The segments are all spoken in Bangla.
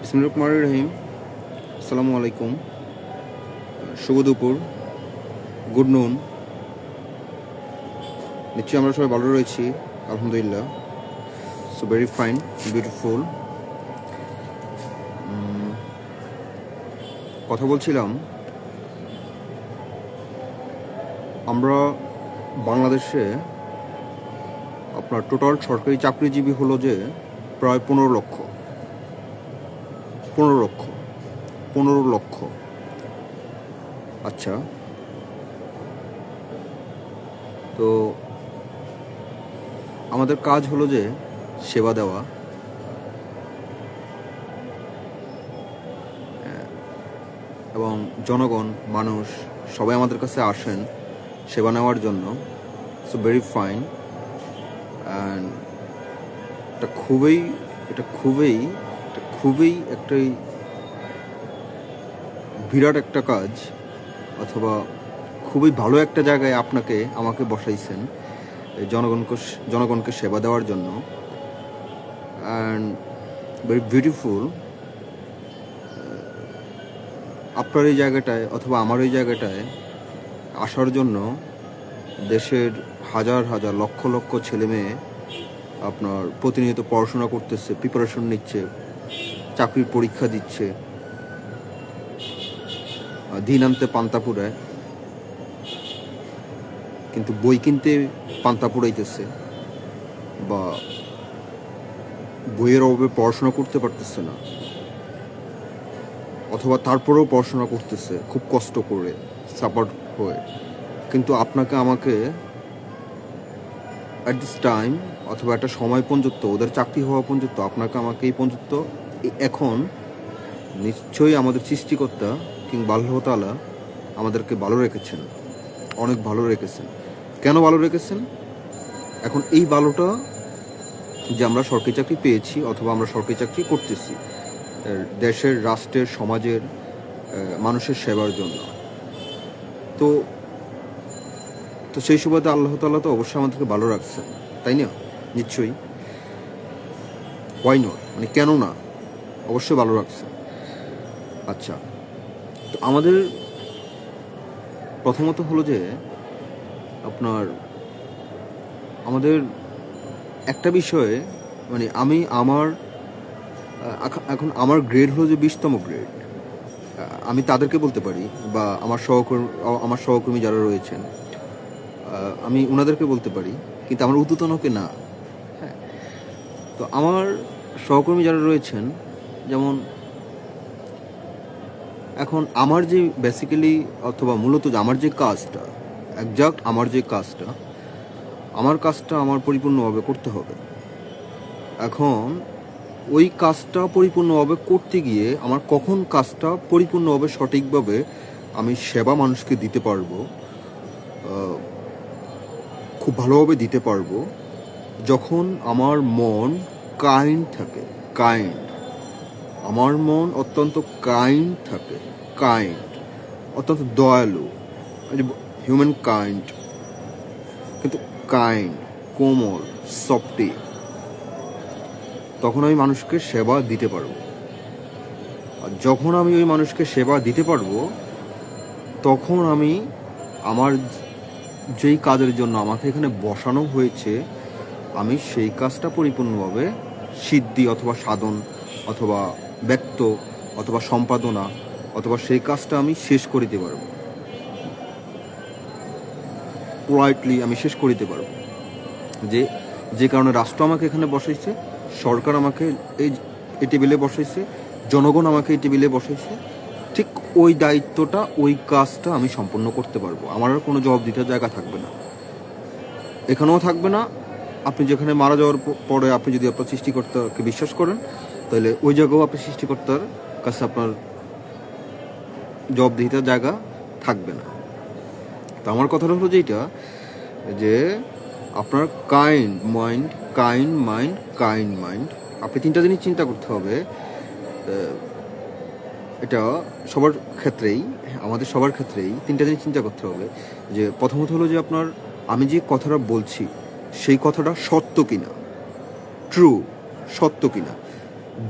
বিসমিল্লাহির রহমানির রহিম। আসসালামু আলাইকুম, শুভ দুপুর, গুড নুন। নিশ্চয়ই আমরা সবাই ভালো রয়েছি, আলহামদুলিল্লাহ। So very fine, beautiful. কথা বলছিলাম, আমরা বাংলাদেশে আপনার টোটাল সরকারি চাকরিজীবী হলো যে প্রায় 15 লক্ষ। 15 লক্ষ। আচ্ছা, তো আমাদের কাজ হলো যে সেবা দেওয়া, এবং জনগণ, মানুষ সবাই আমাদের কাছে আসেন সেবা নেওয়ার জন্য। So very fine. অ্যান্ড এটা খুবই একটাই বিরাট একটা কাজ, অথবা খুবই ভালো একটা জায়গায় আমাকে বসাইছেন জনগণকে সেবা দেওয়ার জন্য। And very beautiful. আপনার এই জায়গাটায় অথবা আমার এই জায়গাটায় আসার জন্য দেশের হাজার হাজার লক্ষ লক্ষ ছেলে মেয়ে আপনার প্রতিনিয়ত পড়াশোনা করতেছে, প্রিপারেশন নিচ্ছে, চাকরির পরীক্ষা দিচ্ছে, দিন আনতে পান্তা পুরায়, কিন্তু বই কিনতে পান্তা পুরাইতেছে, বা বইয়ের অভাবে পড়াশোনা করতে পারতেছে না, অথবা তারপরেও পড়াশোনা করতেছে খুব কষ্ট করে, সাপোর্ট হয়ে। কিন্তু আপনাকে আমাকে অ্যাট দিস টাইম, অথবা একটা সময় পর্যন্ত, ওদের চাকরি হওয়া পর্যন্ত আপনাকে আমাকে এই পর্যন্ত এখন নিশ্চয়ই আমাদের সৃষ্টিকর্তা কিংবা আল্লাহ তাআলা আমাদেরকে ভালো রেখেছেন, অনেক ভালো রেখেছেন। কেন ভালো রেখেছেন? এখন এই ভালোটা যে আমরা সরকারি চাকরি পেয়েছি, অথবা আমরা সরকারি চাকরি করতেছি দেশের, রাষ্ট্রের, সমাজের, মানুষের সেবার জন্য। তো তো সেই সুবাদে আল্লাহ তাআলা তো অবশ্যই আমাদেরকে ভালো রাখছেন, তাই না? নিশ্চয়ই। ওয়াই নট, মানে কেন না, অবশ্যই ভালো রাখছেন। আচ্ছা, তো আমাদের প্রথমত হলো যে আমাদের একটা বিষয়ে, মানে এখন আমার গ্রেড হলো যে 20তম গ্রেড। আমি তাদেরকে বলতে পারি, বা আমার সহকর্মী যারা রয়েছেন, আমি ওনাদেরকে বলতে পারি, কিন্তু আমার ঊর্ধ্বতনকে না। হ্যাঁ, তো আমার সহকর্মী যারা রয়েছেন, যেমন এখন আমার যে বেসিক্যালি, অথবা মূলত যে আমার যে কাজটা, আমার কাজটা আমার পরিপূর্ণভাবে করতে হবে। এখন ওই কাজটা পরিপূর্ণভাবে করতে গিয়ে আমার কখন কাজটা পরিপূর্ণভাবে সঠিকভাবে আমি সেবা মানুষকে দিতে পারবো, খুব ভালোভাবে দিতে পারবো, যখন আমার মন কাইন্ড থাকে। আমার মন অত্যন্ত কাইন্ড থাকে, অত্যন্ত দয়ালু, হিউম্যান কাইন্ড, কিন্তু কাইন্ড, কোমল, সফটি। তখন আমি মানুষকে সেবা দিতে পারবো। আর যখন আমি ওই মানুষকে সেবা দিতে পারবো, তখন আমি আমার যেই কাজের জন্য আমাকে এখানে বসানো হয়েছে, আমি সেই কাজটা পরিপূর্ণভাবে সিদ্ধি অথবা সাধন অথবা ব্যক্ত অথবা সম্পাদনা অথবা সেই কাজটা আমি শেষ করিতে পারবো, পোলাইটলি আমি শেষ করিতে পারবো। যে কারণে রাষ্ট্র আমাকে এখানে বসাইছে, সরকার আমাকে এই টেবিলে বসাইছে, জনগণ আমাকে এই টেবিলে বসাইছে, ঠিক ওই দায়িত্বটা, ওই কাজটা আমি সম্পন্ন করতে পারবো। আমার আর কোনো জবাব দিতে জায়গা থাকবে না, এখানেও থাকবে না। আপনি যেখানে মারা যাওয়ার পরে আপনি যদি আপনার সৃষ্টিকর্তাকে বিশ্বাস করেন, তাহলে ওই জায়গাও আপনি সৃষ্টিকর্তার কাছে আপনার জবাবদিহিতার জায়গা থাকবে না। তো আমার কথাটা হলো যে আপনার কাইন্ড মাইন্ড, আপনি 3টা জিনিস চিন্তা করতে হবে। এটা সবার ক্ষেত্রেই, আমাদের সবার ক্ষেত্রেই 3টা জিনিস চিন্তা করতে হবে। যে প্রথমত হলো যে আমি যে কথাটা বলছি সেই কথাটা সত্য কিনা, সত্য কিনা।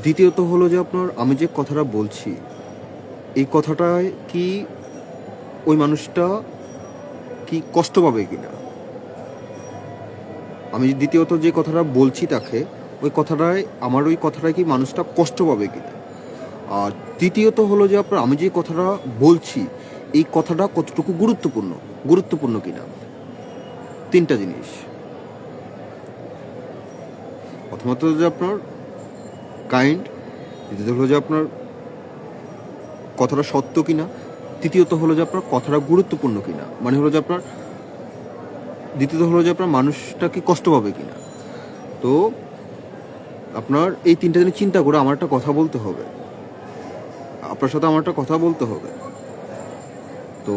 দ্বিতীয়ত হলো যে আপনার আমি যে কথাটা বলছি এই কথাটায় কি ওই মানুষটা কি কষ্ট পাবে কিনা, আমি দ্বিতীয়ত যে কথাটা বলছি তাকে ওই কথাটায় ওই কথাটায় কি মানুষটা কষ্ট পাবে কিনা। আর তৃতীয়ত হলো যে আপনার আমি যে কথাটা বলছি এই কথাটা কতটুকু গুরুত্বপূর্ণ কিনা। তিনটা জিনিস। প্রথমত যে আপনার কাইন্ড, দ্বিতীয়ত হলো যে আপনার কথাটা সত্য কিনা, তৃতীয়ত হলো যে আপনার কথাটা গুরুত্বপূর্ণ কিনা, মানে হলো যে আপনার দ্বিতীয়ত হলো যে আপনার মানুষটা কি কষ্ট পাবে কিনা। তো আপনার এই তিনটা জিনিস চিন্তা করে আমার একটা কথা বলতে হবে, আপনার সাথে আমার একটা কথা বলতে হবে। তো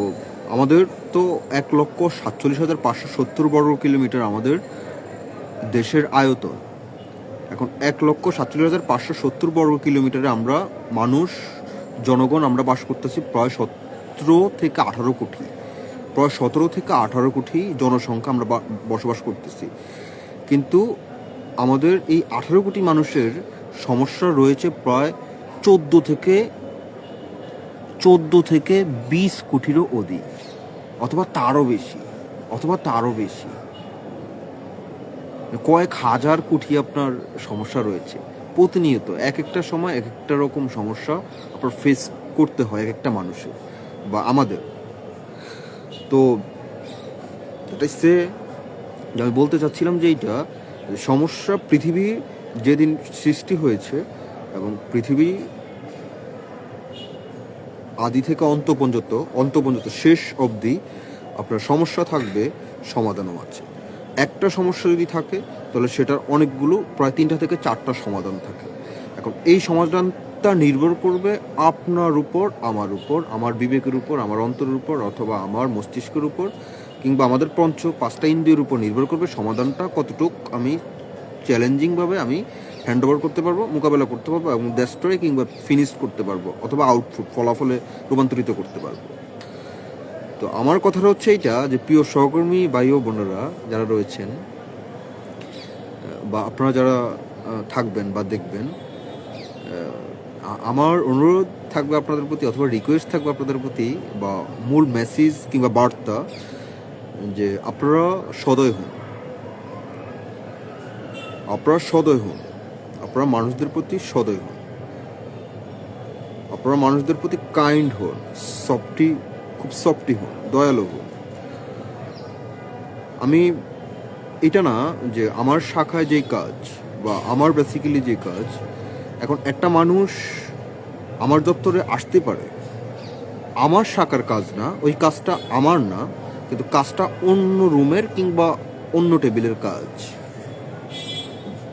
আমাদের তো 1,47,570 বর্গ কিলোমিটার আমাদের দেশের আয়তন। এখন 1,47,570 বর্গ কিলোমিটারে আমরা জনগণ আমরা বাস করতেছি প্রায় 17 থেকে 18 কোটি, প্রায় 17 থেকে 18 কোটি জনসংখ্যা আমরা বসবাস করতেছি। কিন্তু আমাদের এই 18 কোটি মানুষের সমস্যা রয়েছে প্রায় 14 থেকে 20 কোটিরও অধিক, অথবা তারও বেশি, কয়েক হাজার কোটি আপনার সমস্যা রয়েছে প্রতিনিয়ত। এক একটা সময় এক একটা রকম সমস্যা আপনার ফেস করতে হয় এক একটা মানুষের বা আমাদের। তো এটাই আমি বলতে চাচ্ছিলাম যে এইটা সমস্যা পৃথিবী যেদিন সৃষ্টি হয়েছে এবং পৃথিবী আদি থেকে অন্ত পর্যন্ত শেষ অবধি আপনার সমস্যা থাকবে, সমাধানও আছে। একটা সমস্যা যদি থাকে তাহলে সেটার অনেকগুলো প্রায় 3টা থেকে 4টা সমাধান থাকে। এখন এই সমাধানটা নির্ভর করবে আপনার উপর, আমার বিবেকের উপর, আমার অন্তরের উপর, অথবা আমার মস্তিষ্কের উপর, কিংবা আমাদের 5টা ইন্দ্রিয়ের উপর নির্ভর করবে সমাধানটা কতটুক আমি চ্যালেঞ্জিংভাবে আমি হ্যান্ড ওভার করতে পারবো, মোকাবেলা করতে পারবো এবং ডেস্ট্রয় কিংবা ফিনিশ করতে পারবো, অথবা আউটপুট ফলাফলে রূপান্তরিত করতে পারবো। তো আমার কথাটা হচ্ছে এইটা যে প্রিয় সহকর্মী ভাই ও বোনেরা যারা রয়েছেন বা আপনারা যারা থাকবেন বা দেখবেন, আমার অনুরোধ থাকবে আপনাদের প্রতি, অথবা রিকোয়েস্ট থাকবে আপনাদের প্রতি, বা মূল মেসেজ কিংবা বার্তা যে আপনারা সদয় হন, আপনারা মানুষদের প্রতি সদয় হন, আপনারা মানুষদের প্রতি কাইন্ড হন, খুব সফটি হন, দয়ালু হন। আমি এটা না যে আমার শাখায় যেই কাজ বা আমার বেসিক্যালি যে কাজ, এখন একটা মানুষ আমার দপ্তরে আসতে পারে, আমার শাখার কাজ না, ওই কাজটা আমার না, কিন্তু কাজটা অন্য রুমের কিংবা অন্য টেবিলের কাজ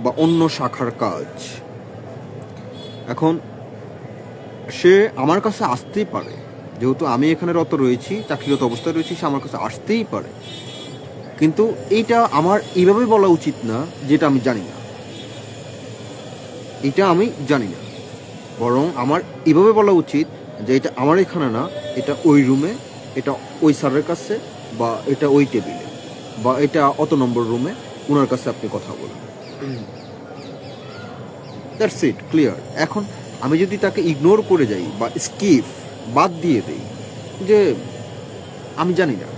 বা অন্য শাখার কাজ। এখন সে আমার কাছে আসতেই পারে, যেহেতু আমি এখানে রত রয়েছি, চাকরিরত অবস্থায় রয়েছি, সে আমার কাছে আসতেই পারে। কিন্তু এইটা আমার এইভাবে বলা উচিত না যেটা আমি জানি না, বরং আমার এইভাবে বলা উচিত যে এটা আমার এখানে না, এটা ওই রুমে, এটা ওই স্যারের কাছে, বা এটা ওই টেবিলে, বা এটা অত নম্বর রুমে, ওনার কাছে আপনি কথা বলুন। That's it, clear. এখন আমি যদি তাকে ইগনোর করে যাই বা বাদ দিয়ে দেই যে আমি জানি না,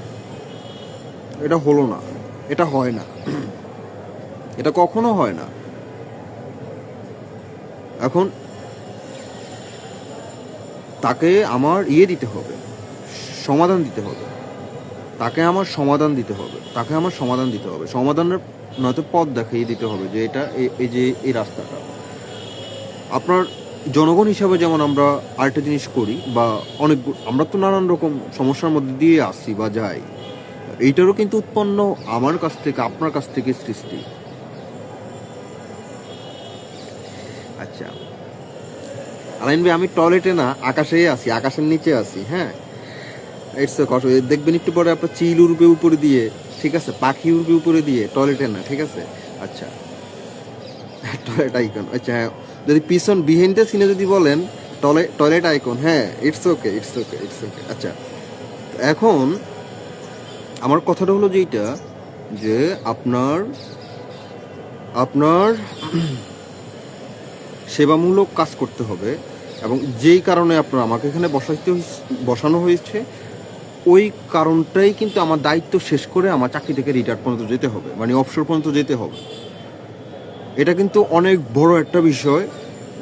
এটা হলো না, এটা হয় না, এটা কখনো হয় না। এখন তাকে আমার দিতে হবে, সমাধান দিতে হবে, তাকে আমার সমাধান দিতে হবে, সমাধানের নয়তো পথ দেখিয়ে দিতে হবে যে এটা এই যে এই রাস্তাটা। আপনার জনগণ হিসাবে যেমন আমরা আরেকটা জিনিস করি, বা আমরা তো নানান রকম সমস্যার মধ্যে দিয়ে আসি বা যাই, এইটারও কিন্তু উৎপন্ন আমার কাছ থেকে, আপনার কাছ থেকে সৃষ্টি। আচ্ছা আলাইন ভাই, আমি টয়লেটে না, আকাশেই আছি, আকাশের নিচে আছি। হ্যাঁ, ইটস দেখবেন একটু পরে আপনার চিল উড়বে উপরে দিয়ে, ঠিক আছে, পাখি উড়বে উপরে দিয়ে, টয়লেটে না, ঠিক আছে। আচ্ছা, টয়লেট আইকন, আচ্ছা হ্যাঁ, যদি পিছন বিহাইন্ড দ্য সিনে যদি বলেন টয়লেট আইকন, হ্যাঁ, ইটস ওকে। আচ্ছা, এখন আমার কথাটা হলো যে এইটা যে আপনার সেবামূলক কাজ করতে হবে, এবং যেই কারণে আপনারা আমাকে এখানে বসানো হয়েছে ওই কারণটাই কিন্তু আমার দায়িত্ব শেষ করে আমার চাকরি থেকে রিটায়ার পর্যন্ত যেতে হবে, মানে অবসর পর্যন্ত যেতে হবে। এটা কিন্তু অনেক বড় একটা বিষয়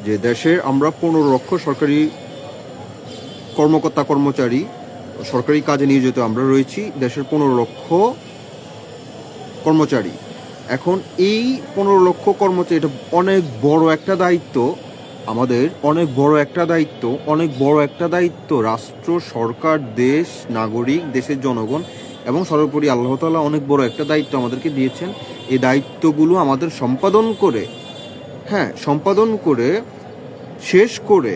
যে দেশের আমরা 15 লক্ষ সরকারি কর্মকর্তা কর্মচারী সরকারি কাজে নিয়োজিত আমরা রয়েছি, দেশের 15 লক্ষ কর্মচারী। এখন এই 15 লক্ষ কর্মচারী, এটা অনেক বড় একটা দায়িত্ব আমাদের, অনেক বড় একটা দায়িত্ব, অনেক বড় একটা দায়িত্ব। রাষ্ট্র, সরকার, দেশ, নাগরিক, দেশের জনগণ এবং সর্বোপরি আল্লাহ তাআলা অনেক বড় একটা দায়িত্ব আমাদেরকে দিয়েছেন। এই দায়িত্বগুলো আমাদের সম্পাদন করে শেষ করে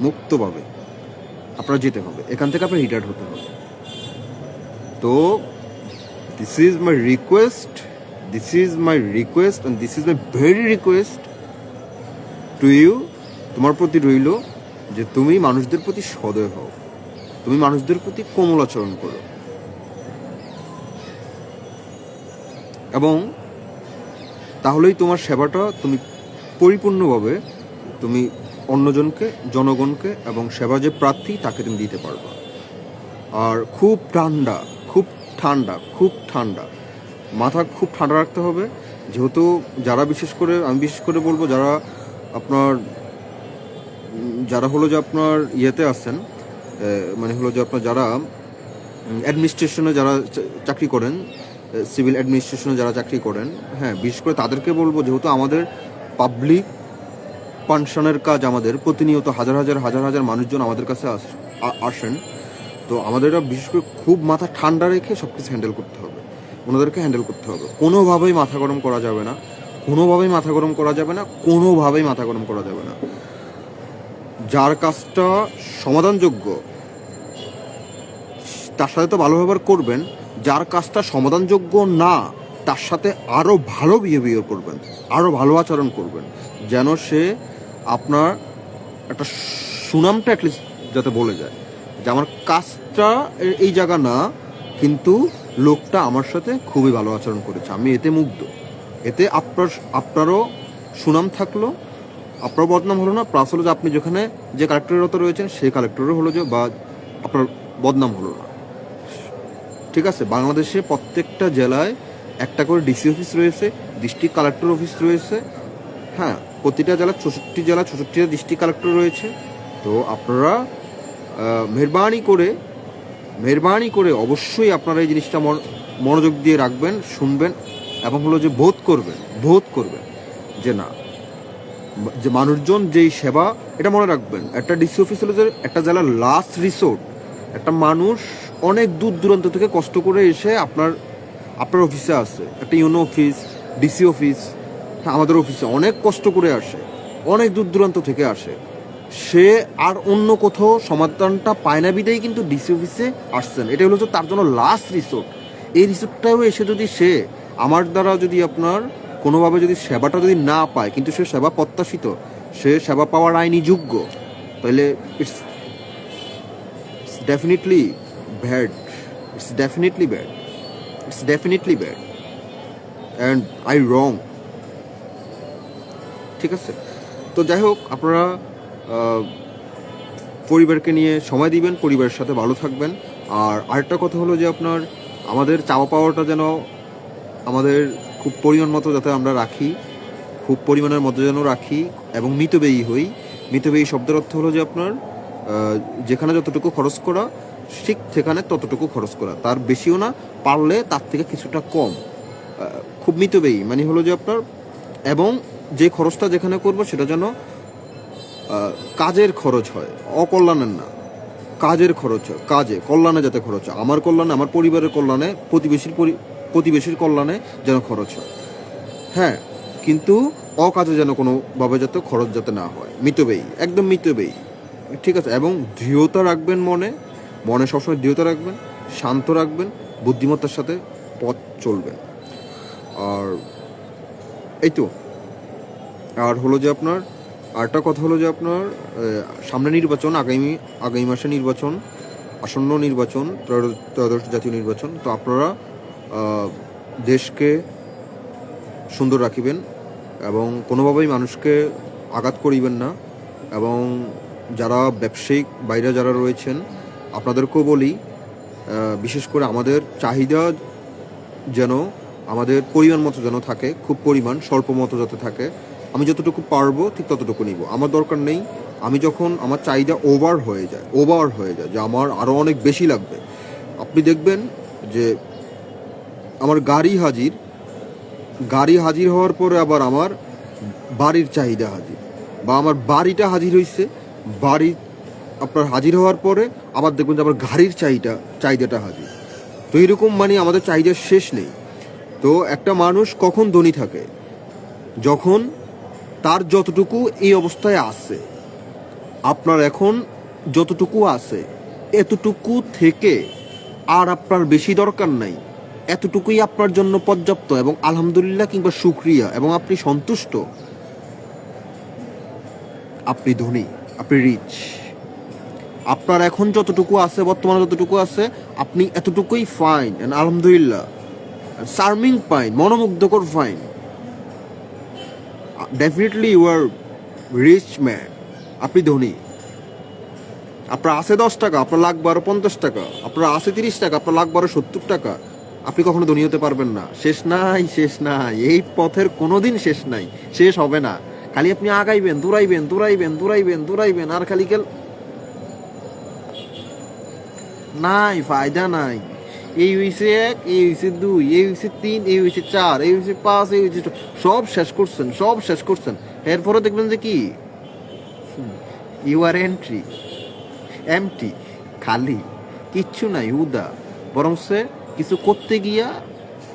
মুক্তভাবে আপনারা যেতে হবে, এখান থেকে আপনার রিটায়ার্ড হতে হবে। তো this is my request and this is my very request to you. তোমার প্রতি রইল যে তুমি মানুষদের প্রতি সদয় হও, তুমি মানুষদের প্রতি কোমল আচরণ করো, এবং তাহলেই তোমার সেবাটা তুমি পরিপূর্ণভাবে তুমি অন্যজনকে, জনগণকে এবং সেবা যে প্রার্থী তাকে তুমি দিতে পারবা। আর খুব ঠান্ডা মাথা খুব ঠান্ডা রাখতে হবে, যেহেতু যারা আমি বিশেষ করে বলবো যারা হলো যে আপনার ইয়েতে আছেন, মানে হলো যে আপনার যারা অ্যাডমিনিস্ট্রেশনে যারা চাকরি করেন, সিভিল অ্যাডমিনিস্ট্রেশনে যারা চাকরি করেন, হ্যাঁ বিশেষ করে তাদেরকে বলবো, যেহেতু আমাদের পাবলিক ফাংশনের কাজ, আমাদের প্রতিনিয়ত হাজার হাজার মানুষজন আমাদের কাছে আসেন, তো আমাদের বিশেষ করে খুব মাথা ঠান্ডা রেখে সব কিছু হ্যান্ডেল করতে হবে, ওনাদেরকে হ্যান্ডেল করতে হবে। কোনোভাবেই মাথা গরম করা যাবে না। যার কাজটা সমাধানযোগ্য তার সাথে তো ভালো ব্যবহার করবেন, যার কাজটা সমাধানযোগ্য না তার সাথে আরও ভালো বিহেভিয়ার করবেন, আরও ভালো আচরণ করবেন, যেন সে আপনার একটা সুনামটা অ্যাটলিস্ট যাতে বলে যায় যে আমার কাজটা এই জায়গা না, কিন্তু লোকটা আমার সাথে খুবই ভালো আচরণ করেছে, আমি এতে মুগ্ধ। এতে আপনারও সুনাম থাকলো, আপনারও বদনাম হলো না, প্লাস হলো যে আপনি যেখানে যে কালেক্টরের রয়েছেন সেই কালেক্টরের হলো যে বা আপনার বদনাম হলো না। ঠিক আছে, বাংলাদেশে প্রত্যেকটা জেলায় একটা করে ডিসি অফিস রয়েছে, ডিস্ট্রিক্ট কালেক্টর অফিস রয়েছে, হ্যাঁ প্রতিটা জেলা 64টা ডিস্ট্রিক্ট কালেক্টর রয়েছে। তো আপনারা মেহরবানি করে অবশ্যই আপনারা এই জিনিসটা মনোযোগ দিয়ে রাখবেন, শুনবেন এবং হলো যে বোধ করবেন যে না, যে মানুষজন যেই সেবা, এটা মনে রাখবেন, একটা ডিসি অফিস হলো যে একটা জেলার লাস্ট রিসোর্ট। একটা মানুষ অনেক দূর দূরান্ত থেকে কষ্ট করে এসে আপনার অফিসে আসে, একটা ইউনো অফিস, ডিসি অফিস, হ্যাঁ আমাদের অফিসে অনেক কষ্ট করে আসে, অনেক দূর দূরান্ত থেকে আসে, সে আর অন্য কোথাও সমাধানটা পায় না বিদায় কিন্তু ডিসি অফিসে আসছেন। এটা হলো তার জন্য লাস্ট রিসোর্ট। এই রিসোর্টটাও এসে যদি সে আমার দ্বারা যদি আপনার কোনোভাবে যদি সেবাটা যদি না পায়, কিন্তু সে সেবা প্রত্যাশিত, সে সেবা পাওয়ার আইনি যোগ্য, তাহলে it's definitely bad, and I wrong. ঠিক আছে, তো যাই হোক, আপনারা পরিবারকে নিয়ে সময় দিবেন, পরিবারের সাথে ভালো থাকবেন। আর আরেকটা কথা হলো যে আপনার আমাদের চাওয়া পাওয়াটা যেন আমাদের খুব পরিমাণ মতো যাতে আমরা রাখি, খুব পরিমাণের মধ্যে যেন রাখি এবং মিতব্যয়ী হই। মিতব্যয়ী শব্দের অর্থ হলো যে আপনার যেখানে যতটুকু খরচ করা ঠিক সেখানে ততটুকু খরচ করা, তার বেশিও না, পারলে তার থেকে কিছুটা কম, খুব মিতব্যয়ী মানে হলো যে আপনার, এবং যে খরচটা যেখানে করবো সেটা যেন কাজের খরচ হয়, অকল্যাণের না, কাজের খরচ হয়, কল্যাণে যাতে খরচ হয়, আমার কল্যাণে, আমার পরিবারের কল্যাণে, প্রতিবেশীর কল্যাণে যেন খরচ হয়, হ্যাঁ, কিন্তু অকাজে যেন কোনোভাবে যাতে খরচ যাতে না হয়। মিতব্যয়ী, একদম মিতব্যয়ী, ঠিক আছে। এবং দৃঢ়তা রাখবেন, মনে সবসময় দৃঢ়তা রাখবেন, শান্ত রাখবেন, বুদ্ধিমত্তার সাথে পথ চলবেন। আর এই তো, আর হলো যে আপনার আরেকটা কথা হলো যে আপনার সামনে নির্বাচন, আগামী মাসে নির্বাচন, আসন্ন নির্বাচন, ত্রয়োদশ জাতীয় নির্বাচন। তো আপনারা দেশকে সুন্দর রাখিবেন এবং কোনোভাবেই মানুষকে আঘাত করিবেন না। এবং যারা ব্যবসায়িক বাইরে যারা রয়েছেন আপনাদেরকেও বলি, বিশেষ করে আমাদের চাহিদা যেন আমাদের পরিমাণ মতো যেন থাকে, খুব পরিমাণ স্বল্প মতো যাতে থাকে। আমি যতটুকু পারবো ঠিক ততটুকু নিব, আমার দরকার নেই আমি যখন আমার চাহিদা ওভার হয়ে যায় যে আমার আরও অনেক বেশি লাগবে। আপনি দেখবেন যে আমার গাড়ি হাজির হওয়ার পরে আবার আমার বাড়ির চাহিদা হাজির, বা আমার বাড়িটা হাজির হয়েছে, বাড়ি আপনার হাজির হওয়ার পরে আবার দেখবেন যে আবার গাড়ির চাহিদাটা হাজির। তো এরকম মানে আমাদের চাহিদার শেষ নেই। তো একটা মানুষ কখন ধনী থাকে? যখন তার যতটুকু এই অবস্থায় আছে, আপনার এখন যতটুকু আছে এতটুকু থেকে আর আপনার বেশি দরকার নাই, এতটুকুই আপনার জন্য পর্যাপ্ত এবং আলহামদুলিল্লাহ কিংবা শুকরিয়া, এবং আপনি সন্তুষ্ট, আপনি ধনী, আপনি রিচ। আপনার এখন যতটুকু আছে, বর্তমানে যতটুকু আছে, আপনি এতটুকুই ফাইন এন্ড আলহামদুলিল্লাহ, চার্মিং ফাইন, মনোমুগ্ধকর fine. Definitely you are rich man, আপনি ধনী। আপনার আছে 10 টাকা, আপনার লাগবে আরো 50 টাকা। আপনার আছে 30 টাকা, আপনার লাগবে আরো 70 টাকা। আপনি কখনো ধনী হতে পারবেন না। শেষ নাই, এই পথের কোনোদিন শেষ নাই, শেষ হবে না। খালি আপনি আগাইবেন, দৌড়াইবেন আর খালি নাই, ফায়দা নাই। এই হইছে 1, এই হইছে 2, এই হইছে 3, এই হইছে 4, এই হইছে 5, এই হইছে সব শেষ করছেন। এরপরে দেখবেন যে কি, ইউ আর এমটি, খালি, কিচ্ছু নাই, উদা। বরং সে কিছু করতে গিয়া,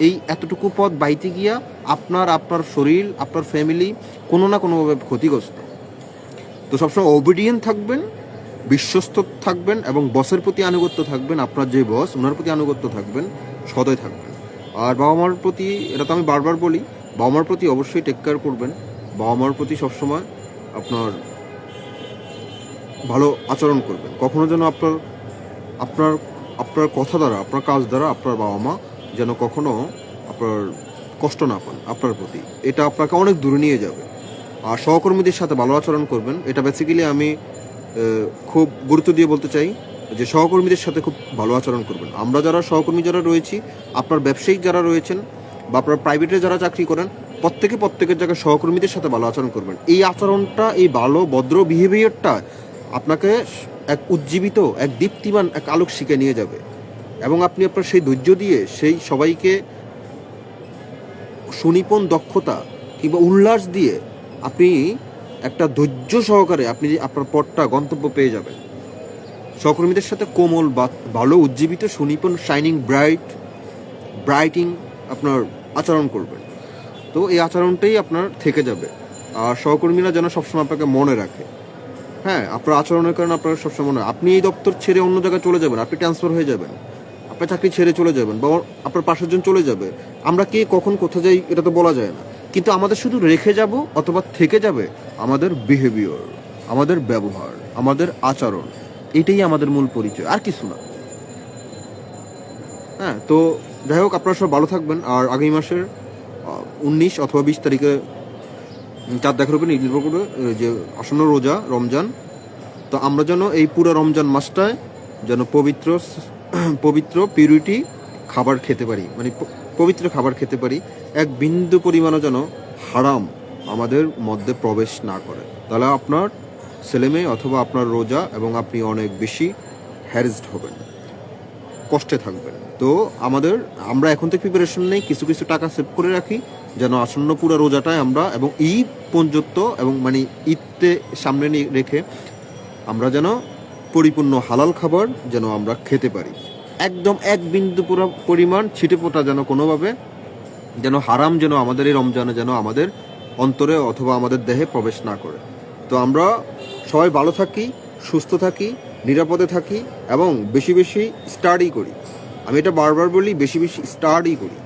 এই এতটুকু পথ বাইতে গিয়া আপনার শরীর, আপনার ফ্যামিলি কোনো না কোনোভাবে ক্ষতিগ্রস্ত। তো সবসময় ওবিডিয়েন্ট থাকবেন, বিশ্বস্ত থাকবেন এবং বসের প্রতি আনুগত্য থাকবেন। আপনার যে বস, ওনার প্রতি আনুগত্য থাকবেন, সদয় থাকবেন। আর বাবা মার প্রতি, এটা তো আমি বারবার বলি, বাবা মার প্রতি অবশ্যই টেক কেয়ার করবেন। বাবা মার প্রতি সবসময় আপনার ভালো আচরণ করবেন। কখনো যেন আপনার কথা দ্বারা, আপনার কাজ দ্বারা আপনার বাবা মা যেন কখনো আপনার কষ্ট না পান আপনার প্রতি। এটা আপনাকে অনেক দূরে নিয়ে যাবে। আর সহকর্মীদের সাথে ভালো আচরণ করবেন। এটা বেসিক্যালি আমি খুব গুরুত্ব দিয়ে বলতে চাই যে সহকর্মীদের সাথে খুব ভালো আচরণ করবেন। আমরা যারা সহকর্মী যারা রয়েছি, আপনার ব্যবসায়িক যারা রয়েছেন বা আপনার প্রাইভেটে যারা চাকরি করেন, প্রত্যেকের জায়গায় সহকর্মীদের সাথে ভালো আচরণ করবেন। এই আচরণটা, এই ভালো ভদ্র বিহেভিয়ারটা আপনাকে এক উজ্জীবিত, এক দীপ্তিমান, এক আলোক শিখে নিয়ে যাবে। এবং আপনি আপনার সেই ধৈর্য দিয়ে সেই সবাইকে সুনিপুণ দক্ষতা কিংবা উল্লাস দিয়ে আপনি একটা ধৈর্য সহকারে আপনি আপনার পথটা, গন্তব্য পেয়ে যাবেন। সহকর্মীদের সাথে কোমল বা ভালো উজ্জীবিত, সুনিপুণ, শাইনিং ব্রাইটিং আপনার আচরণ করবেন। তো এই আচরণটাই আপনার থেকে যাবে। আর সহকর্মীরা যেন সবসময় আপনাকে মনে রাখে। হ্যাঁ, আপনার আচরণের কারণে আপনার সবসময় মনে হয়। আপনি এই দপ্তর ছেড়ে অন্য জায়গায় চলে যাবেন, আপনি ট্রান্সফার হয়ে যাবেন, আপনার চাকরি ছেড়ে চলে যাবেন, বা আপনার পাশের জন চলে যাবে। আমরা কে কখন কোথায় যাই এটা তো বলা যায় না। কিন্তু আমাদের শুধু রেখে যাব অথবা থেকে যাবে আমাদের বিহেভিয়ার, আমাদের ব্যবহার, আমাদের আচরণ। এটাই আমাদের মূল পরিচয়, আর কিছু না। হ্যাঁ, তো যাই হোক, আপনারা সব ভালো থাকবেন। আর আগামী মাসের 19 অথবা 20 তারিখে চাঁদ দেখার উপর নির্ভর করবে যে আসন্ন রোজা রমজান। তো আমরা যেন এই পুরো রমজান মাসটায় যেন পবিত্র পিউরিটি খাবার খেতে পারি, মানে পবিত্র খাবার খেতে পারি। এক বিন্দু পরিমাণও যেন হারাম আমাদের মধ্যে প্রবেশ না করে। তাহলে আপনার ছেলেমেয়ে অথবা আপনার রোজা, এবং আপনি অনেক বেশি হ্যারেসড হবেন, কষ্টে থাকবেন। তো আমরা এখন থেকে প্রিপারেশন নেই, কিছু টাকা সেভ করে রাখি, যেন আসন্ন পুরো রোজাটায় আমরা, এবং ঈদ পর্যন্ত, এবং মানে ঈদকে সামনে রেখে আমরা যেন পরিপূর্ণ হালাল খাবার যেন আমরা খেতে পারি। একদম এক বিন্দু পুরো পরিমাণ ছিটে ফোটা যেন কোনোভাবে যেন হারাম যেন আমাদের এই রমজানে যেন আমাদের অন্তরে অথবা আমাদের দেহে প্রবেশ না করে। তো আমরা সবাই ভালো থাকি, সুস্থ থাকি, নিরাপদে থাকি, এবং বেশি স্টাডি করি। আমি এটা বারবার বলি, বেশি স্টাডি করি।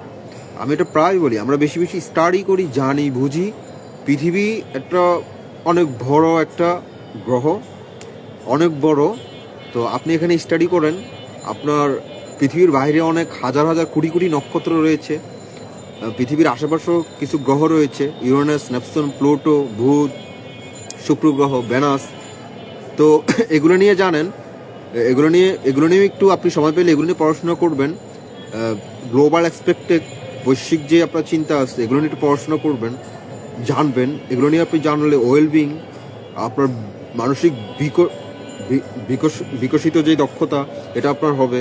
আমি এটা প্রায় বলি, আমরা বেশি স্টাডি করি, জানি, বুঝি। পৃথিবী একটা অনেক বড় একটা গ্রহ, অনেক বড়। তো আপনি এখানে স্টাডি করেন, আপনার পৃথিবীর বাইরে অনেক হাজার কোটি নক্ষত্র রয়েছে। পৃথিবীর আশেপাশেও কিছু গ্রহ রয়েছে, ইউরেনাস, নেপচুন, প্লুটো, বুধ, শুক্র গ্রহ, ভেনাস। তো এগুলো নিয়ে জানেন, এগুলো নিয়ে একটু আপনি সময় পেলে এগুলো নিয়ে পড়াশোনা করবেন। গ্লোবাল এক্সপেক্টেড, বৈশ্বিক যে আপনার চিন্তা আছে এগুলো নিয়ে একটু পড়াশোনা করবেন, জানবেন। এগুলো নিয়ে আপনি জানলে ওয়েলবিং, আপনার মানসিক বিকশিত যে দক্ষতা এটা আপনার হবে।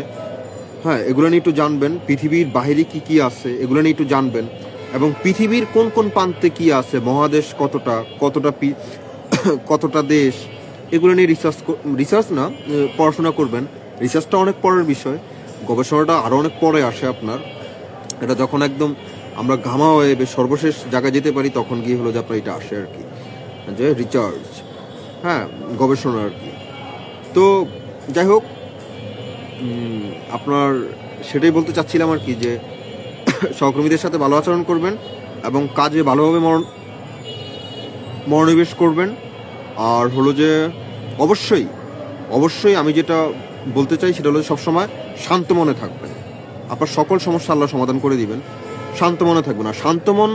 হ্যাঁ, এগুলো নিয়ে একটু জানবেন। পৃথিবীর বাইরে কি কি আছে এগুলো নিয়ে একটু জানবেন, এবং পৃথিবীর কোন কোন প্রান্তে কি আছে, মহাদেশ কতটা, কতটা দেশ, এগুলো নিয়ে রিসার্চ না, পড়াশোনা করবেন। রিসার্চটা অনেক পরের বিষয়, গবেষণাটা আরও অনেক পরে আসে আপনার। এটা যখন একদম আমরা ঘামা হয়ে সর্বশেষ জায়গায় যেতে পারি তখন গিয়ে হলো যে আপনার এটা আসে আর কি, যে রিসার্চ, হ্যাঁ, গবেষণা আর কি। তো যাই হোক, আপনার সেটাই বলতে চাচ্ছিলাম আর কি, যে সহকর্মীদের সাথে ভালো আচরণ করবেন এবং কাজে ভালোভাবে মনোনিবেশ করবেন। আর হলো যে অবশ্যই আমি যেটা বলতে চাই সেটা হলো সবসময় শান্ত মনে থাকবেন। আপনার সকল সমস্যা আল্লাহ সমাধান করে দিবেন। শান্ত মনে থাকবেন। আর শান্ত মন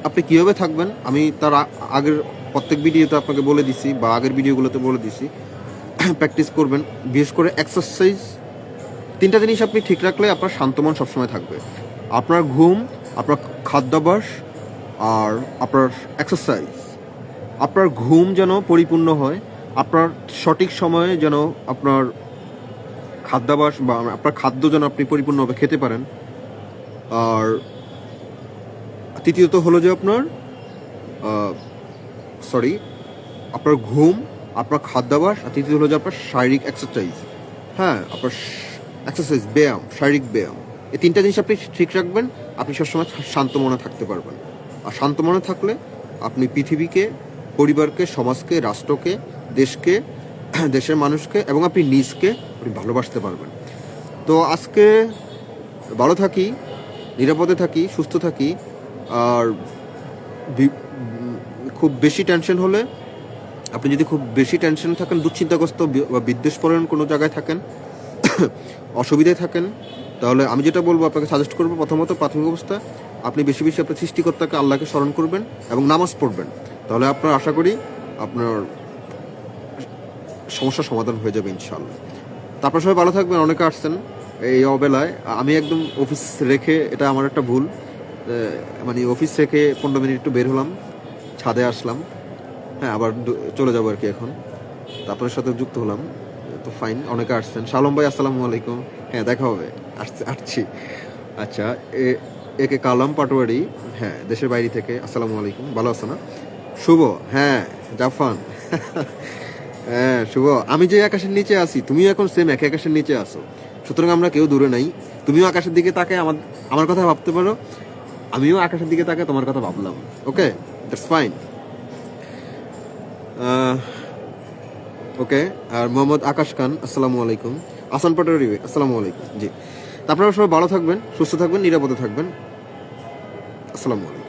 আপনি কীভাবে থাকবেন আমি তার আগের প্রত্যেক ভিডিওতে আপনাকে বলে দিছি, বা আগের ভিডিওগুলোতে বলে দিছি। প্র্যাকটিস করবেন, বিশেষ করে এক্সারসাইজ। 3টা জিনিস আপনি ঠিক রাখলে আপনার শান্ত মন সবসময় থাকবে: আপনার ঘুম, আপনার খাদ্যাভ্যাস, আর আপনার এক্সারসাইজ। আপনার ঘুম যেন পরিপূর্ণ হয়, আপনার সঠিক সময়ে যেন আপনার খাদ্যাভ্যাস বা আপনার খাদ্য যেন আপনি পরিপূর্ণভাবে খেতে পারেন। আর তৃতীয়ত হলো যে আপনার আপনার ঘুম, আপনার খাদ্যাভ্যাস, আর তৃতীয় হলো যে আপনার শারীরিক এক্সারসাইজ। হ্যাঁ, আপনার এক্সারসাইজ, ব্যায়াম, শারীরিক ব্যায়াম, এই 3টা জিনিস আপনি ঠিক রাখবেন, আপনি সবসময় শান্ত মনে থাকতে পারবেন। আর শান্ত মনে থাকলে আপনি পৃথিবীকে, পরিবারকে, সমাজকে, রাষ্ট্রকে, দেশকে, দেশের মানুষকে এবং আপনি নিজকে আপনি ভালোবাসতে পারবেন। তো আজকে ভালো থাকি, নিরাপদে থাকি, সুস্থ থাকি। আর খুব বেশি টেনশন হলে, আপনি যদি খুব বেশি টেনশন থাকেন, দুশ্চিন্তাগ্রস্ত বা বিদ্বেষপরায়ণ কোনো জায়গায় থাকেন, অসুবিধায় থাকেন, তাহলে আমি যেটা বলবো, আপনাকে সাজেস্ট করবো, প্রথমত প্রাথমিক অবস্থা আপনি বেশি বেশি আপনার সৃষ্টিকর্তাকে, আল্লাহকে স্মরণ করবেন এবং নামাজ পড়বেন। তাহলে আপনার আশা করি আপনার সমস্যার সমাধান হয়ে যাবে ইনশাআল্লাহ। তারপর সবাই ভালো থাকবেন। অনেকে আসছেন এই অবেলায়, আমি একদম অফিস রেখে, এটা আমার একটা ভুল, মানে অফিস রেখে 15 মিনিট একটু বের হলাম, ছাদে আসলাম। হ্যাঁ, আবার চলে যাবো আর কি এখন। আপনার সাথে যুক্ত হলাম, তো ফাইন। অনেকে আসছেন। শালম ভাই, আসসালামু আলাইকুম। হ্যাঁ, দেখা হবে, আসছি। আচ্ছা, একে কালাম পাটোয়ারি, হ্যাঁ, দেশের বাইরে থেকে, আসসালামু আলাইকুম। ভালো আছো না? শুভ, হ্যাঁ, জাফান। হ্যাঁ শুভ, আমি যে আকাশের নিচে আছি তুমিও এখন সেম একই আকাশের নিচে আসো, সুতরাং আমরা কেউ দূরে নাই। তুমিও আকাশের দিকে তাকে আমার কথা ভাবতে পারো, আমিও আকাশের দিকে তাকে তোমার কথা ভাবলাম। ওকে, দ্যাটস ফাইন। ওকে। আর মোহাম্মদ আকাশ খান, আসসালামু আলাইকুম। আসান পাটোয়ারি, আসসালামু আলাইকুম। জি, তারপরে সবাই ভালো থাকবেন, সুস্থ থাকবেন, নিরাপদে থাকবেন। আসসালামু আলাইকুম।